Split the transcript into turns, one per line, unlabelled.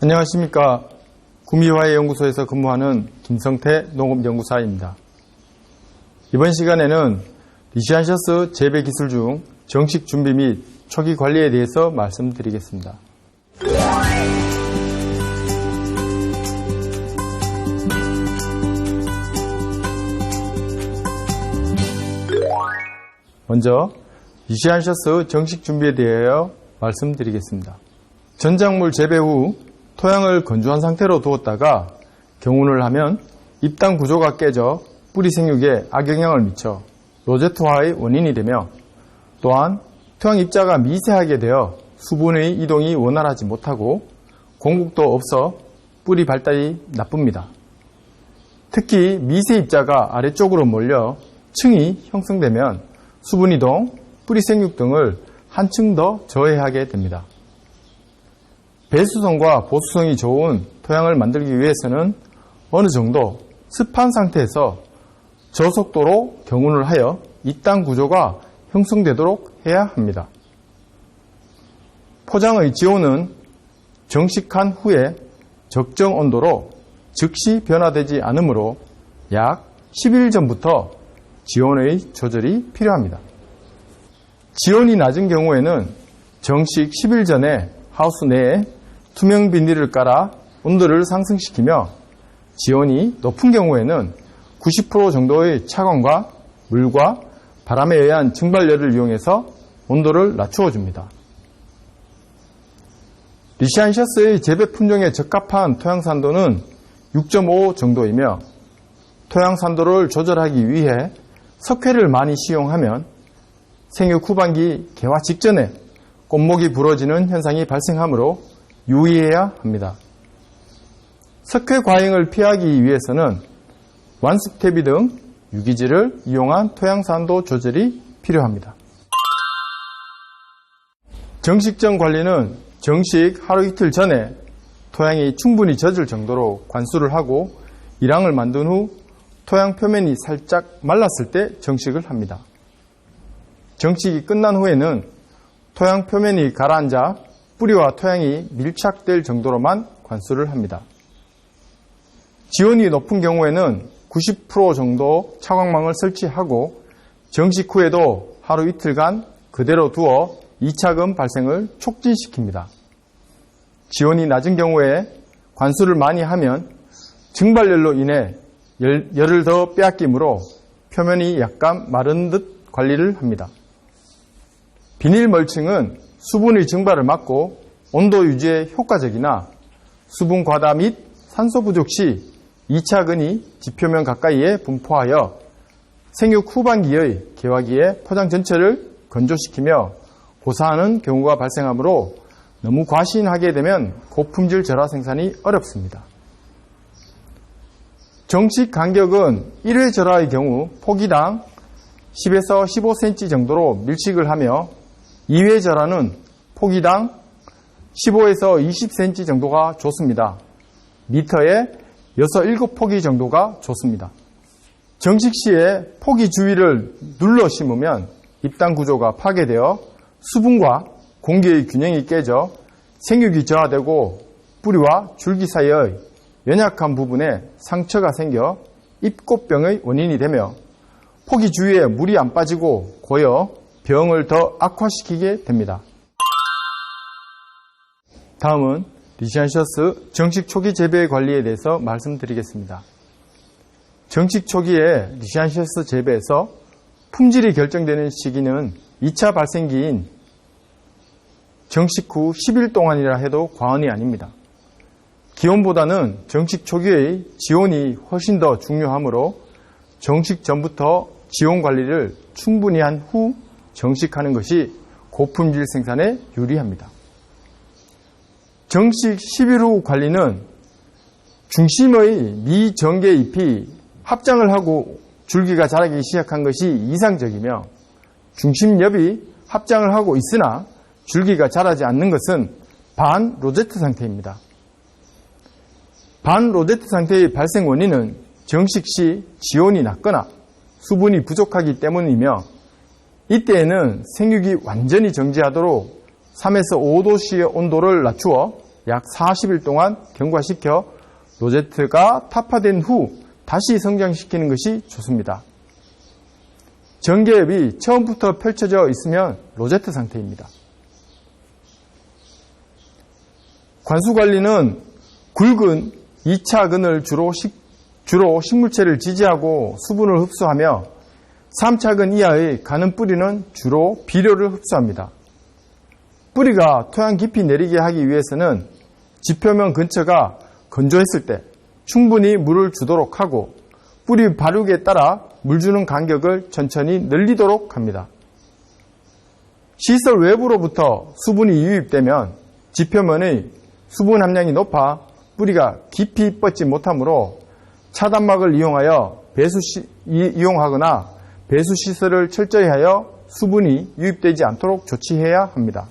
안녕하십니까. 구미화해연구소에서 근무하는 김성태 농업연구사입니다. 이번 시간에는 리시안셔스 재배 기술 중 정식 준비 및 초기 관리에 대해서 말씀드리겠습니다. 먼저 리시안셔스 정식 준비에 대하여 말씀드리겠습니다. 전작물 재배 후 토양을 건조한 상태로 두었다가 경운을 하면 잎단 구조가 깨져 뿌리 생육에 악영향을 미쳐 로제트화의 원인이 되며, 또한 토양 입자가 미세하게 되어 수분의 이동이 원활하지 못하고 공급도 없어 뿌리 발달이 나쁩니다. 특히 미세 입자가 아래쪽으로 몰려 층이 형성되면 수분 이동, 뿌리 생육 등을 한층 더 저해하게 됩니다. 배수성과 보수성이 좋은 토양을 만들기 위해서는 어느 정도 습한 상태에서 저속도로 경운을 하여 잎단 구조가 형성되도록 해야 합니다. 포장의 지온은 정식한 후에 적정 온도로 즉시 변화되지 않으므로 약 10일 전부터 지온의 조절이 필요합니다. 지온이 낮은 경우에는 정식 10일 전에 하우스 내에 투명 비닐을 깔아 온도를 상승시키며, 지온이 높은 경우에는 90% 정도의 차광과 물과 바람에 의한 증발열을 이용해서 온도를 낮추어 줍니다. 리시안셔스의 재배 품종에 적합한 토양 산도는 6.5 정도이며, 토양 산도를 조절하기 위해 석회를 많이 시용하면 생육 후반기 개화 직전에 꽃목이 부러지는 현상이 발생하므로 유의해야 합니다. 석회 과잉을 피하기 위해서는 완습 퇴비 등 유기질을 이용한 토양 산도 조절이 필요합니다. 정식전 관리는 정식 하루 이틀 전에 토양이 충분히 젖을 정도로 관수를 하고 일항을 만든 후 토양 표면이 살짝 말랐을 때 정식을 합니다. 정식이 끝난 후에는 토양 표면이 가라앉아 뿌리와 토양이 밀착될 정도로만 관수를 합니다. 지온이 높은 경우에는 90% 정도 차광망을 설치하고 정식 후에도 하루 이틀간 그대로 두어 2차금 발생을 촉진시킵니다. 지온이 낮은 경우에 관수를 많이 하면 증발열로 인해 열을 더 빼앗기므로 표면이 약간 마른 듯 관리를 합니다. 비닐 멀칭은 수분의 증발을 막고 온도 유지에 효과적이나 수분 과다 및 산소 부족 시 2차근이 지표면 가까이에 분포하여 생육 후반기의 개화기에 포장 전체를 건조시키며 고사하는 경우가 발생하므로 너무 과신하게 되면 고품질 절화 생산이 어렵습니다. 정식 간격은 1회 절화의 경우 포기당 10에서 15cm 정도로 밀식을 하며, 2회 절화는 포기당 15에서 20cm 정도가 좋습니다. 미터에 6, 7포기 정도가 좋습니다. 정식 시에 포기 주위를 눌러 심으면 잎단 구조가 파괴되어 수분과 공기의 균형이 깨져 생육이 저하되고 뿌리와 줄기 사이의 연약한 부분에 상처가 생겨 잎꽃병의 원인이 되며, 포기 주위에 물이 안 빠지고 고여 병을 더 악화시키게 됩니다. 다음은 리시안셔스 정식 초기 재배 관리에 대해서 말씀드리겠습니다. 정식 초기에 리시안셔스 재배에서 품질이 결정되는 시기는 2차 발생기인 정식 후 10일 동안이라 해도 과언이 아닙니다. 기온보다는 정식 초기의 지온이 훨씬 더 중요하므로 정식 전부터 지온 관리를 충분히 한 후 정식하는 것이 고품질 생산에 유리합니다. 정식 10일 후 관리는 중심의 미정계 잎이 합장을 하고 줄기가 자라기 시작한 것이 이상적이며, 중심 옆이 합장을 하고 있으나 줄기가 자라지 않는 것은 반 로제트 상태입니다. 반 로제트 상태의 발생 원인은 정식 시 지온이 낮거나 수분이 부족하기 때문이며, 이때에는 생육이 완전히 정지하도록 3에서 5도씨의 온도를 낮추어 약 40일 동안 경과시켜 로제트가 타파된 후 다시 성장시키는 것이 좋습니다. 전개엽이 처음부터 펼쳐져 있으면 로제트 상태입니다. 관수관리는 굵은 2차 근을 주로 식물체를 지지하고 수분을 흡수하며 3차 근 이하의 가는 뿌리는 주로 비료를 흡수합니다. 뿌리가 토양 깊이 내리게 하기 위해서는 지표면 근처가 건조했을 때 충분히 물을 주도록 하고 뿌리 발육에 따라 물 주는 간격을 천천히 늘리도록 합니다. 시설 외부로부터 수분이 유입되면 지표면의 수분 함량이 높아 뿌리가 깊이 뻗지 못하므로 차단막을 이용하거나 배수 시설을 철저히 하여 수분이 유입되지 않도록 조치해야 합니다.